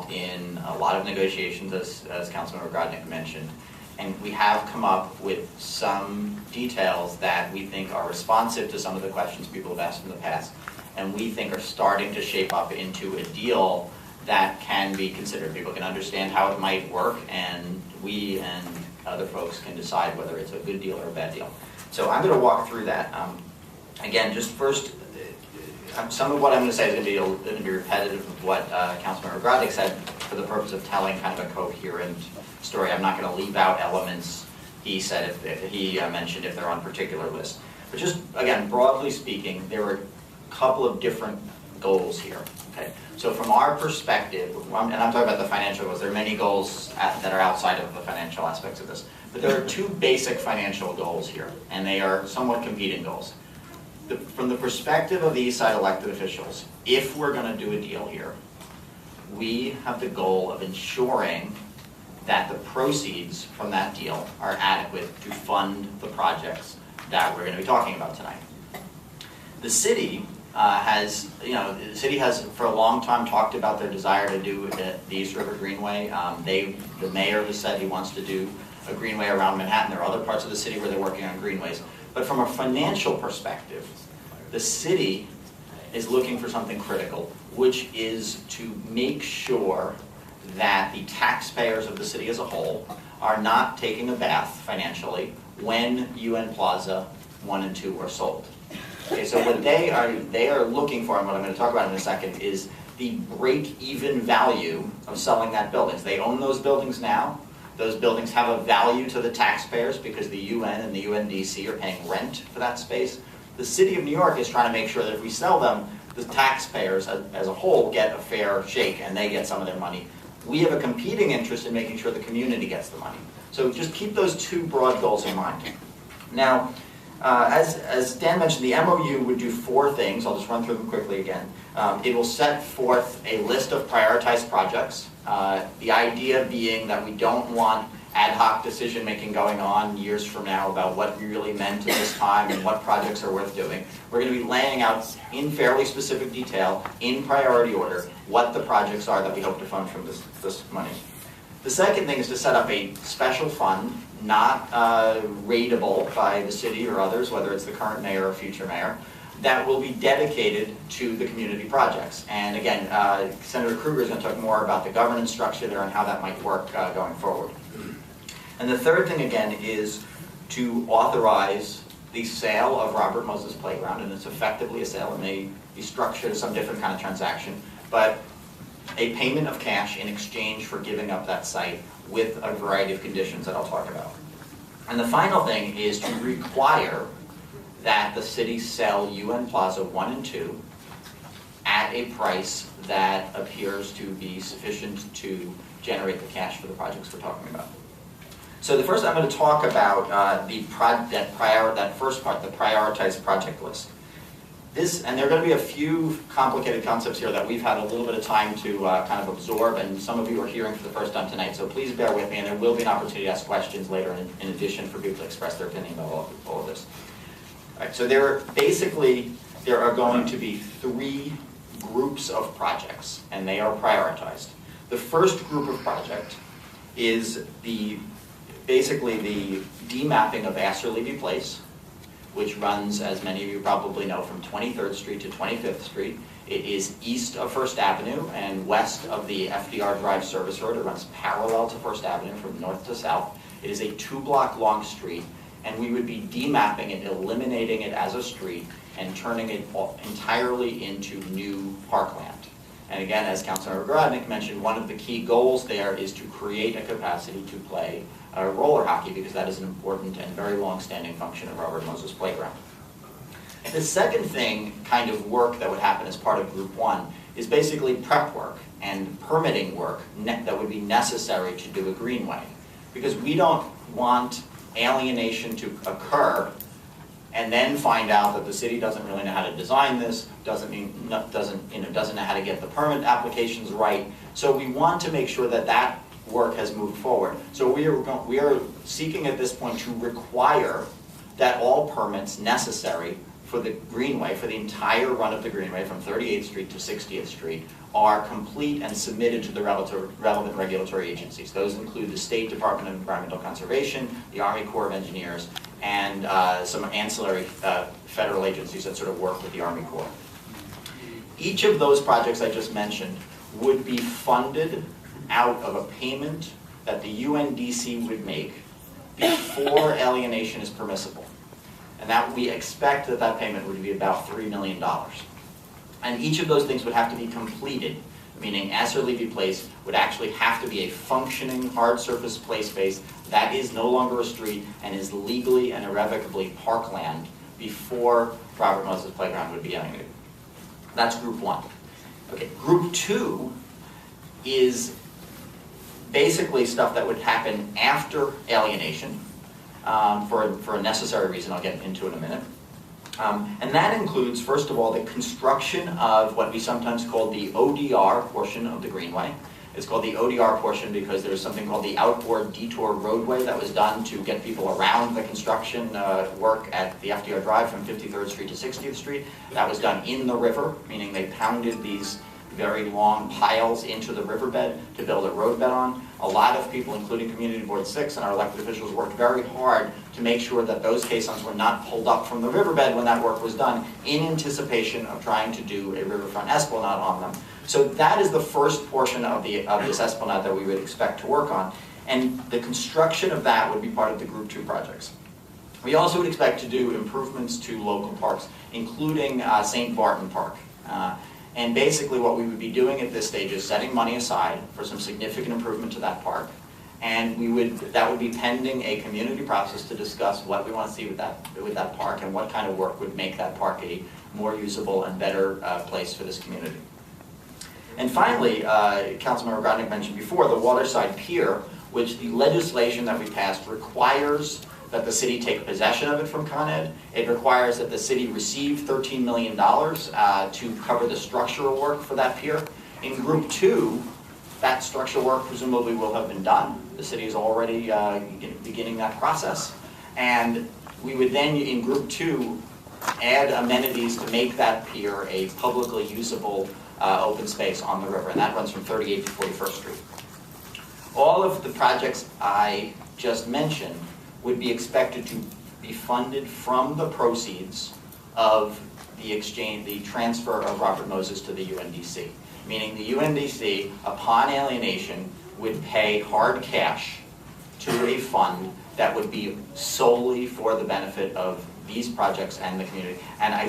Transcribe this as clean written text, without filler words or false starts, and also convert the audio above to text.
involved in a lot of negotiations, as Councilmember Grodnick mentioned, and we have come up with some details that we think are responsive to some of the questions people have asked in the past, and we think are starting to shape up into a deal that can be considered. People can understand how it might work, and we and other folks can decide whether it's a good deal or a bad deal. So I'm going to walk through that. Again, just first, some of what I'm going to say is going to be repetitive of what Councilmember Grodnick said for the purpose of telling kind of a coherent story. I'm not going to leave out elements he said if he mentioned if they're on particular lists. But just, again, broadly speaking, there are a couple of different goals here. Okay, so from our perspective, and I'm talking about the financial goals, there are many goals that are outside of the financial aspects of this, but there are two basic financial goals here, and they are somewhat competing goals. From the perspective of the East Side elected officials, if we're going to do a deal here, we have the goal of ensuring that the proceeds from that deal are adequate to fund the projects that we're going to be talking about tonight. The city the city has for a long time talked about their desire to do the East River Greenway. The mayor has said he wants to do a greenway around Manhattan. There are other parts of the city where they're working on greenways. But from a financial perspective, the city is looking for something critical, which is to make sure that the taxpayers of the city as a whole are not taking a bath financially when UN Plaza 1 and 2 are sold. Okay, so what they are looking for, and what I'm going to talk about in a second, is the break-even value of selling that buildings. They own those buildings now. Those buildings have a value to the taxpayers because the UN and the UNDC are paying rent for that space. The City of New York is trying to make sure that if we sell them, the taxpayers as a whole get a fair shake and they get some of their money. We have a competing interest in making sure the community gets the money. So just keep those two broad goals in mind. Now, as Dan mentioned, the MOU would do four things. I'll just run through them quickly again. It will set forth a list of prioritized projects. The idea being that we don't want ad hoc decision making going on years from now about what we really meant at this time and what projects are worth doing. We're going to be laying out in fairly specific detail, in priority order, what the projects are that we hope to fund from this money. The second thing is to set up a special fund, not rateable by the city or others, whether it's the current mayor or future mayor, that will be dedicated to the community projects. And again, Senator Kruger is going to talk more about the governance structure there and how that might work going forward. And the third thing, again, is to authorize the sale of Robert Moses Playground, and it's effectively a sale. It may be structured as some different kind of transaction, but a payment of cash in exchange for giving up that site with a variety of conditions that I'll talk about. And the final thing is to require that the city sell UN Plaza 1 and 2 at a price that appears to be sufficient to generate the cash for the projects we're talking about. So the first I'm going to talk about that first part, the prioritized project list. And there are going to be a few complicated concepts here that we've had a little bit of time to kind of absorb, and some of you are hearing for the first time tonight, so please bear with me, and there will be an opportunity to ask questions later in addition for people to express their opinion about all of this. All right, so there are going to be three groups of projects, and they are prioritized. The first group of project is basically the demapping of Astor Levy Place, which runs, as many of you probably know, from 23rd Street to 25th Street. It is east of First Avenue and west of the FDR Drive service road. It runs parallel to First Avenue from north to south. It is a 2-block long street, and we would be demapping it, eliminating it as a street, and turning it entirely into new parkland. And again, as Councilmember Grodnick mentioned, one of the key goals there is to create a capacity to play roller hockey, because that is an important and very long-standing function of Robert Moses Playground. And the second thing, kind of work that would happen as part of Group 1, is basically prep work and permitting work that would be necessary to do a greenway. Because we don't want alienation to occur and then find out that the city doesn't really know how to design this, doesn't know how to get the permit applications right. So we want to make sure that that work has moved forward. So we are seeking at this point to require that all permits necessary for the Greenway, for the entire run of the Greenway from 38th Street to 60th Street, are complete and submitted to the relevant regulatory agencies. Those include the State Department of Environmental Conservation, the Army Corps of Engineers, and some ancillary federal agencies that sort of work with the Army Corps. Each of those projects I just mentioned would be funded out of a payment that the UNDC would make before alienation is permissible. And that we expect that that payment would be about $3 million. And each of those things would have to be completed, meaning Asser Levy Place would actually have to be a functioning hard surface play space that is no longer a street and is legally and irrevocably parkland before Robert Moses Playground would be alienated. That's group one. Okay, group two is basically stuff that would happen after alienation for a necessary reason I'll get into in a minute. And that includes, first of all, the construction of what we sometimes call the ODR portion of the Greenway. It's called the ODR portion because there's something called the outboard detour roadway that was done to get people around the construction work at the FDR Drive from 53rd Street to 60th Street. That was done in the river, meaning they pounded these very long piles into the riverbed to build a roadbed on. A lot of people, including Community Board 6 and our elected officials, worked very hard to make sure that those caissons were not pulled up from the riverbed when that work was done, in anticipation of trying to do a riverfront esplanade on them. So that is the first portion of this esplanade that we would expect to work on. And the construction of that would be part of the Group 2 projects. We also would expect to do improvements to local parks, including St. Barton Park. And basically what we would be doing at this stage is setting money aside for some significant improvement to that park. And that would be pending a community process to discuss what we want to see with that park and what kind of work would make that park a more usable and better place for this community. And finally, Councilmember Grodnick mentioned before, the Waterside Pier, which the legislation that we passed requires that the city take possession of it from Con Ed. It requires that the city receive $13 million to cover the structural work for that pier. In Group 2, that structural work presumably will have been done. The city is already beginning that process. And we would then, in Group 2, add amenities to make that pier a publicly usable open space on the river. And that runs from 38th to 41st Street. All of the projects I just mentioned would be expected to be funded from the proceeds of the transfer of Robert Moses to the UNDC. Meaning the UNDC, upon alienation, would pay hard cash to a fund that would be solely for the benefit of these projects and the community. And I